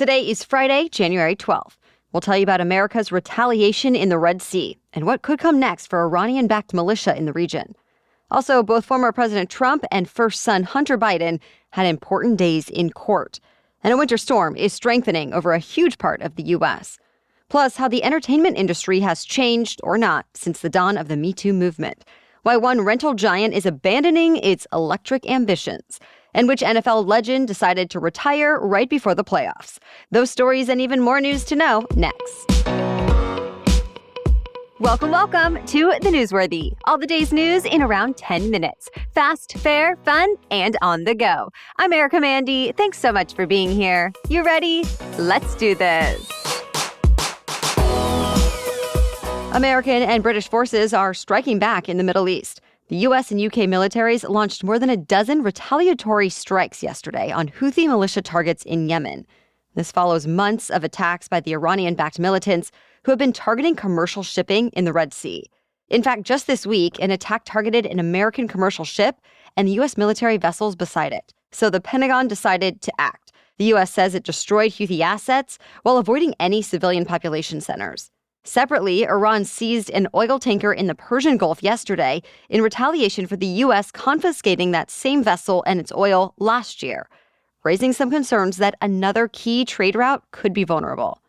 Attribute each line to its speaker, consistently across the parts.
Speaker 1: Today is Friday, January 12th. We'll tell you about America's retaliation in the Red Sea and what could come next for Iranian-backed militia in the region. Also, both former President Trump and first son Hunter Biden had important days in court. And a winter storm is strengthening over a huge part of the U.S. Plus, how the entertainment industry has changed or not since the dawn of the Me Too movement. Why one rental giant is abandoning its electric ambitions. And which NFL legend decided to retire right before the playoffs. Those stories and even more news to know next. Welcome to The Newsworthy. All the day's news in around 10 minutes. Fast, fair, fun, and on the go. I'm Erica Mandy. Thanks so much for being here. You ready? Let's do this. American and British forces are striking back in the Middle East. The U.S. and U.K. militaries launched more than a dozen retaliatory strikes yesterday on Houthi militia targets in Yemen. This follows months of attacks by the Iranian-backed militants who have been targeting commercial shipping in the Red Sea. In fact, just this week, an attack targeted an American commercial ship and the U.S. military vessels beside it. So the Pentagon decided to act. The U.S. says it destroyed Houthi assets while avoiding any civilian population centers. Separately, Iran seized an oil tanker in the Persian Gulf yesterday in retaliation for the U.S. confiscating that same vessel and its oil last year, raising some concerns that another key trade route could be vulnerable.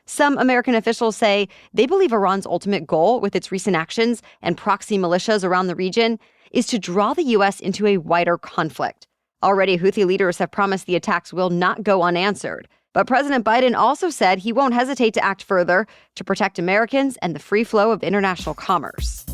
Speaker 1: Some American officials say they believe Iran's ultimate goal with its recent actions and proxy militias around the region is to draw the U.S. into a wider conflict. Already, Houthi leaders have promised the attacks will not go unanswered. But President Biden also said he won't hesitate to act further to protect Americans and the free flow of international commerce.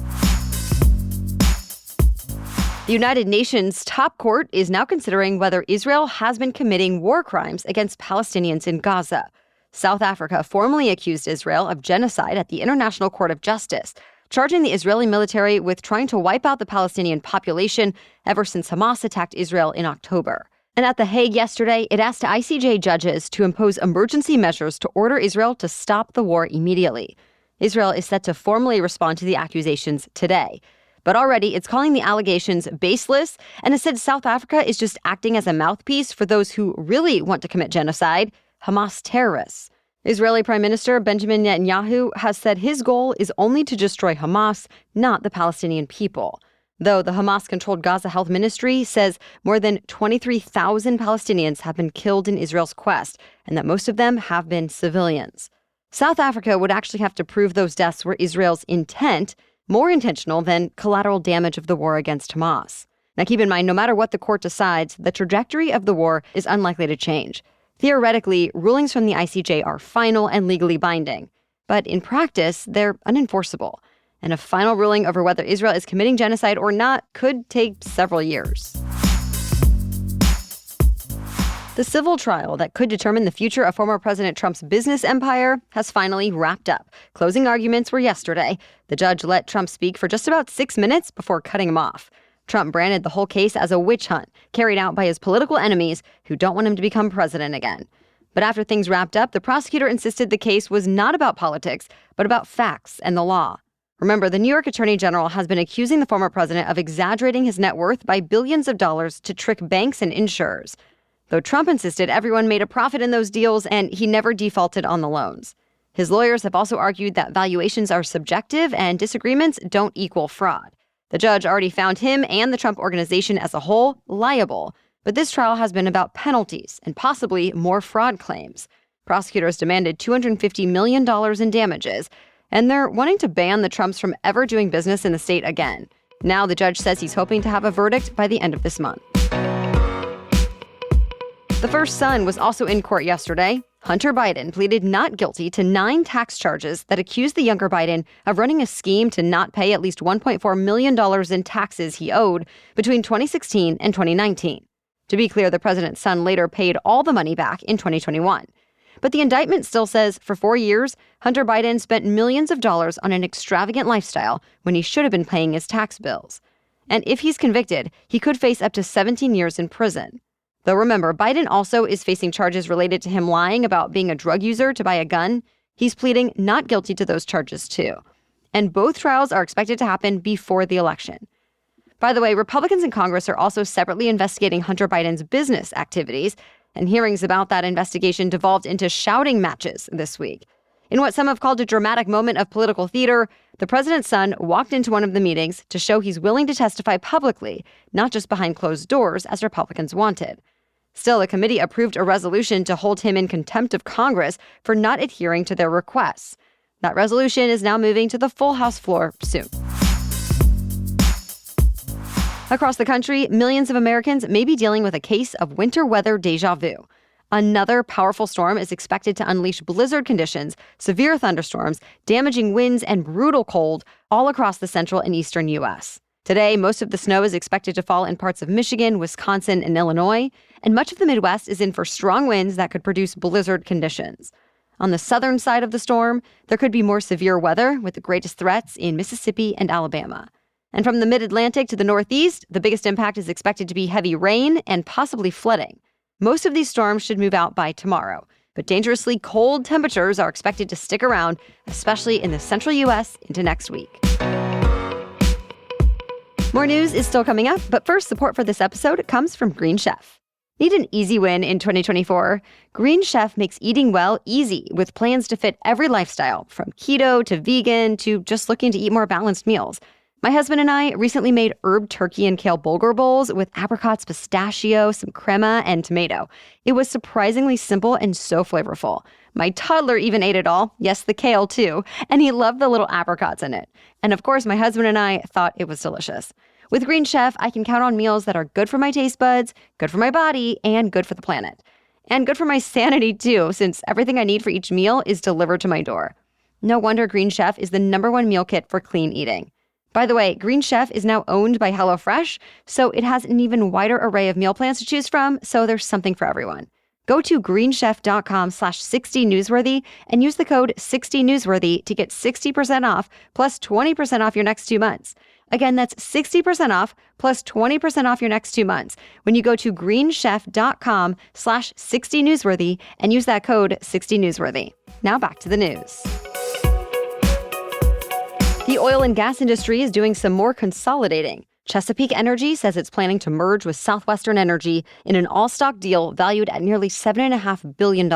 Speaker 1: The United Nations top court is now considering whether Israel has been committing war crimes against Palestinians in Gaza. South Africa formally accused Israel of genocide at the International Court of Justice, charging the Israeli military with trying to wipe out the Palestinian population ever since Hamas attacked Israel in October. And at The Hague yesterday, it asked ICJ judges to impose emergency measures to order Israel to stop the war immediately. Israel is set to formally respond to the accusations today. But already, it's calling the allegations baseless and has said South Africa is just acting as a mouthpiece for those who really want to commit genocide, Hamas terrorists. Israeli Prime Minister Benjamin Netanyahu has said his goal is only to destroy Hamas, not the Palestinian people. Though the Hamas-controlled Gaza Health Ministry says more than 23,000 Palestinians have been killed in Israel's quest, and that most of them have been civilians. South Africa would actually have to prove those deaths were Israel's intent, more intentional than collateral damage of the war against Hamas. Now keep in mind, no matter what the court decides, the trajectory of the war is unlikely to change. Theoretically, rulings from the ICJ are final and legally binding. But in practice, they're unenforceable. And a final ruling over whether Israel is committing genocide or not could take several years. The civil trial that could determine the future of former President Trump's business empire has finally wrapped up. Closing arguments were yesterday. The judge let Trump speak for just about 6 minutes before cutting him off. Trump branded the whole case as a witch hunt carried out by his political enemies who don't want him to become president again. But after things wrapped up, the prosecutor insisted the case was not about politics, but about facts and the law. Remember, the New York Attorney General has been accusing the former president of exaggerating his net worth by billions of dollars to trick banks and insurers. Though Trump insisted everyone made a profit in those deals and he never defaulted on the loans. His lawyers have also argued that valuations are subjective and disagreements don't equal fraud. The judge already found him and the Trump organization as a whole liable. But this trial has been about penalties and possibly more fraud claims. Prosecutors demanded $250 million in damages. And they're wanting to ban the Trumps from ever doing business in the state again. Now the judge says he's hoping to have a verdict by the end of this month. The first son was also in court yesterday. Hunter Biden pleaded not guilty to 9 tax charges that accused the younger Biden of running a scheme to not pay at least $1.4 million in taxes he owed between 2016 and 2019. To be clear, the president's son later paid all the money back in 2021. But the indictment still says for 4 years, Hunter Biden spent millions of dollars on an extravagant lifestyle when he should have been paying his tax bills. And if he's convicted, he could face up to 17 years in prison. Though remember, Biden also is facing charges related to him lying about being a drug user to buy a gun. He's pleading not guilty to those charges too. And both trials are expected to happen before the election. By the way, Republicans in Congress are also separately investigating Hunter Biden's business activities. And hearings about that investigation devolved into shouting matches this week. In what some have called a dramatic moment of political theater, the president's son walked into one of the meetings to show he's willing to testify publicly, not just behind closed doors as Republicans wanted. Still, the committee approved a resolution to hold him in contempt of Congress for not adhering to their requests. That resolution is now moving to the full House floor soon. Across the country, millions of Americans may be dealing with a case of winter weather déjà vu. Another powerful storm is expected to unleash blizzard conditions, severe thunderstorms, damaging winds, and brutal cold all across the central and eastern U.S. Today, most of the snow is expected to fall in parts of Michigan, Wisconsin, and Illinois, and much of the Midwest is in for strong winds that could produce blizzard conditions. On the southern side of the storm, there could be more severe weather, with the greatest threats in Mississippi and Alabama. And from the mid-Atlantic to the northeast, the biggest impact is expected to be heavy rain and possibly flooding. Most of these storms should move out by tomorrow, but dangerously cold temperatures are expected to stick around, especially in the central U.S. into next week. More news is still coming up, but first, support for this episode comes from Green Chef. Need an easy win in 2024? Green Chef makes eating well easy with plans to fit every lifestyle, from keto to vegan to just looking to eat more balanced meals. My husband and I recently made herb turkey and kale bulgur bowls with apricots, pistachio, some crema, and tomato. It was surprisingly simple and so flavorful. My toddler even ate it all, yes, the kale too, and he loved the little apricots in it. And of course, my husband and I thought it was delicious. With Green Chef, I can count on meals that are good for my taste buds, good for my body, and good for the planet. And good for my sanity too, since everything I need for each meal is delivered to my door. No wonder Green Chef is the #1 meal kit for clean eating. By the way, Green Chef is now owned by HelloFresh, so it has an even wider array of meal plans to choose from, so there's something for everyone. Go to greenchef.com/60newsworthy and use the code 60newsworthy to get 60% off plus 20% off your next 2 months. Again, that's 60% off plus 20% off your next 2 months when you go to greenchef.com/60newsworthy and use that code 60newsworthy. Now back to the news. The oil and gas industry is doing some more consolidating. Chesapeake Energy says it's planning to merge with Southwestern Energy in an all-stock deal valued at nearly $7.5 billion.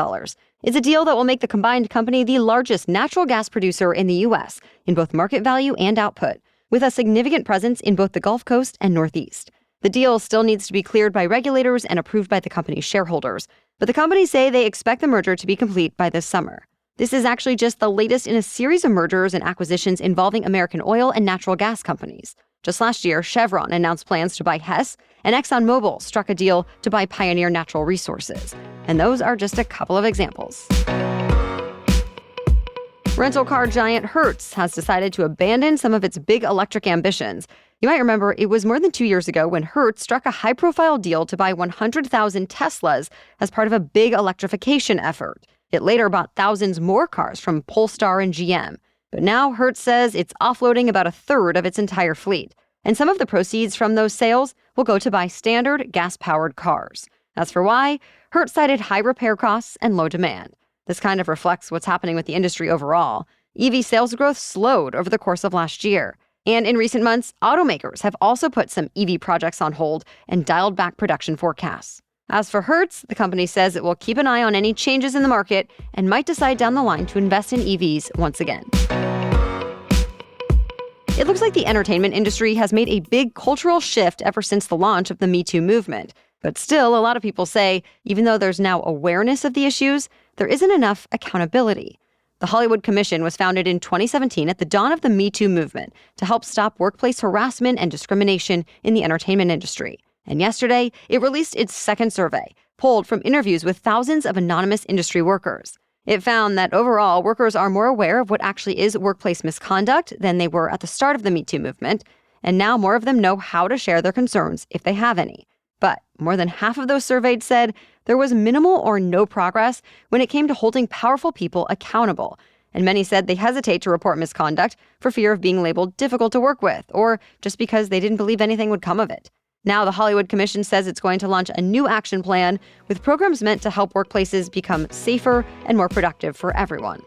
Speaker 1: It's a deal that will make the combined company the largest natural gas producer in the U.S. in both market value and output, with a significant presence in both the Gulf Coast and Northeast. The deal still needs to be cleared by regulators and approved by the company's shareholders, but the companies say they expect the merger to be complete by this summer. This is actually just the latest in a series of mergers and acquisitions involving American oil and natural gas companies. Just last year, Chevron announced plans to buy Hess, and ExxonMobil struck a deal to buy Pioneer Natural Resources. And those are just a couple of examples. Rental car giant Hertz has decided to abandon some of its big electric ambitions. You might remember it was more than 2 years ago when Hertz struck a high-profile deal to buy 100,000 Teslas as part of a big electrification effort. It later bought thousands more cars from Polestar and GM. But now Hertz says it's offloading about a third of its entire fleet. And some of the proceeds from those sales will go to buy standard gas-powered cars. As for why, Hertz cited high repair costs and low demand. This kind of reflects what's happening with the industry overall. EV sales growth slowed over the course of last year. And in recent months, automakers have also put some EV projects on hold and dialed back production forecasts. As for Hertz, the company says it will keep an eye on any changes in the market and might decide down the line to invest in EVs once again. It looks like the entertainment industry has made a big cultural shift ever since the launch of the Me Too movement. But still, a lot of people say, even though there's now awareness of the issues, there isn't enough accountability. The Hollywood Commission was founded in 2017 at the dawn of the Me Too movement to help stop workplace harassment and discrimination in the entertainment industry. And yesterday, it released its second survey, polled from interviews with thousands of anonymous industry workers. It found that overall, workers are more aware of what actually is workplace misconduct than they were at the start of the Me Too movement, and now more of them know how to share their concerns if they have any. But more than half of those surveyed said there was minimal or no progress when it came to holding powerful people accountable. And many said they hesitate to report misconduct for fear of being labeled difficult to work with, or just because they didn't believe anything would come of it. Now, the Hollywood Commission says it's going to launch a new action plan with programs meant to help workplaces become safer and more productive for everyone.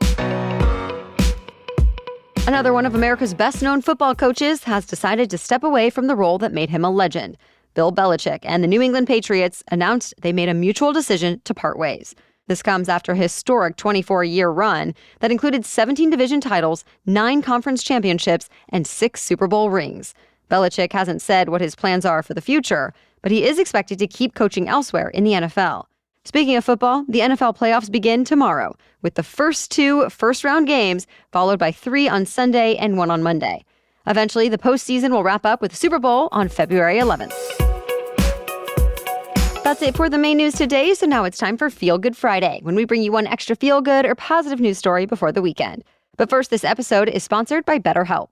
Speaker 1: Another one of America's best-known football coaches has decided to step away from the role that made him a legend. Bill Belichick and the New England Patriots announced they made a mutual decision to part ways. This comes after a historic 24-year run that included 17 division titles, 9 conference championships, and 6 Super Bowl rings. Belichick hasn't said what his plans are for the future, but he is expected to keep coaching elsewhere in the NFL. Speaking of football, the NFL playoffs begin tomorrow, with the first 2 first-round games, followed by 3 on Sunday and 1 on Monday. Eventually, the postseason will wrap up with the Super Bowl on February 11th. That's it for the main news today, so now it's time for Feel Good Friday, when we bring you one extra feel-good or positive news story before the weekend. But first, this episode is sponsored by BetterHelp.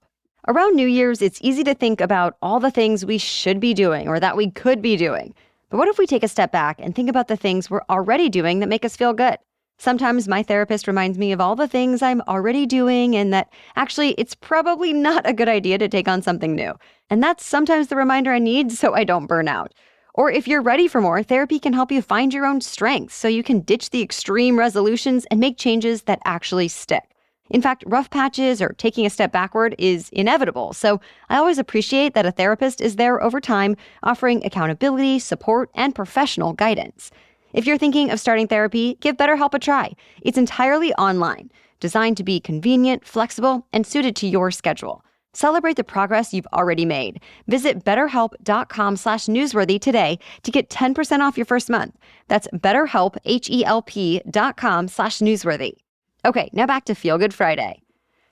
Speaker 1: Around New Year's, it's easy to think about all the things we should be doing or that we could be doing. But what if we take a step back and think about the things we're already doing that make us feel good? Sometimes my therapist reminds me of all the things I'm already doing and that actually it's probably not a good idea to take on something new. And that's sometimes the reminder I need so I don't burn out. Or if you're ready for more, therapy can help you find your own strengths so you can ditch the extreme resolutions and make changes that actually stick. In fact, rough patches or taking a step backward is inevitable, so I always appreciate that a therapist is there over time, offering accountability, support, and professional guidance. If you're thinking of starting therapy, give BetterHelp a try. It's entirely online, designed to be convenient, flexible, and suited to your schedule. Celebrate the progress you've already made. Visit BetterHelp.com/newsworthy today to get 10% off your first month. That's BetterHelp, HELP.com/newsworthy. Okay, now back to Feel Good Friday.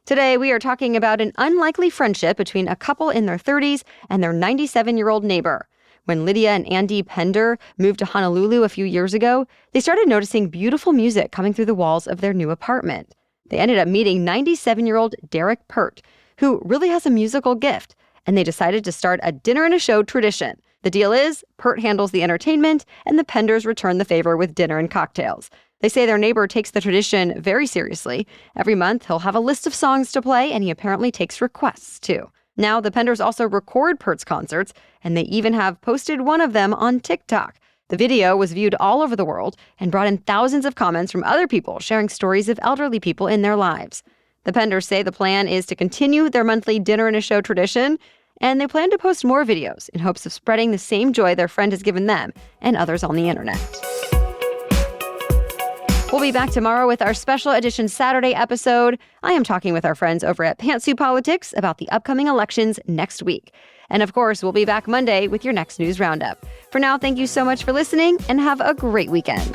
Speaker 1: Today, we are talking about an unlikely friendship between a couple in their 30s and their 97-year-old neighbor. When Lydia and Andy Pender moved to Honolulu a few years ago, they started noticing beautiful music coming through the walls of their new apartment. They ended up meeting 97-year-old Derek Pert, who really has a musical gift, and they decided to start a dinner and a show tradition. The deal is, Pert handles the entertainment, and the Penders return the favor with dinner and cocktails. They say their neighbor takes the tradition very seriously. Every month, he'll have a list of songs to play, and he apparently takes requests, too. Now, the Penders also record Pert's concerts, and they even have posted one of them on TikTok. The video was viewed all over the world and brought in thousands of comments from other people sharing stories of elderly people in their lives. The Penders say the plan is to continue their monthly dinner and a show tradition, and they plan to post more videos in hopes of spreading the same joy their friend has given them and others on the internet. We'll be back tomorrow with our special edition Saturday episode. I am talking with our friends over at Pantsuit Politics about the upcoming elections next week. And of course, we'll be back Monday with your next news roundup. For now, thank you so much for listening and have a great weekend.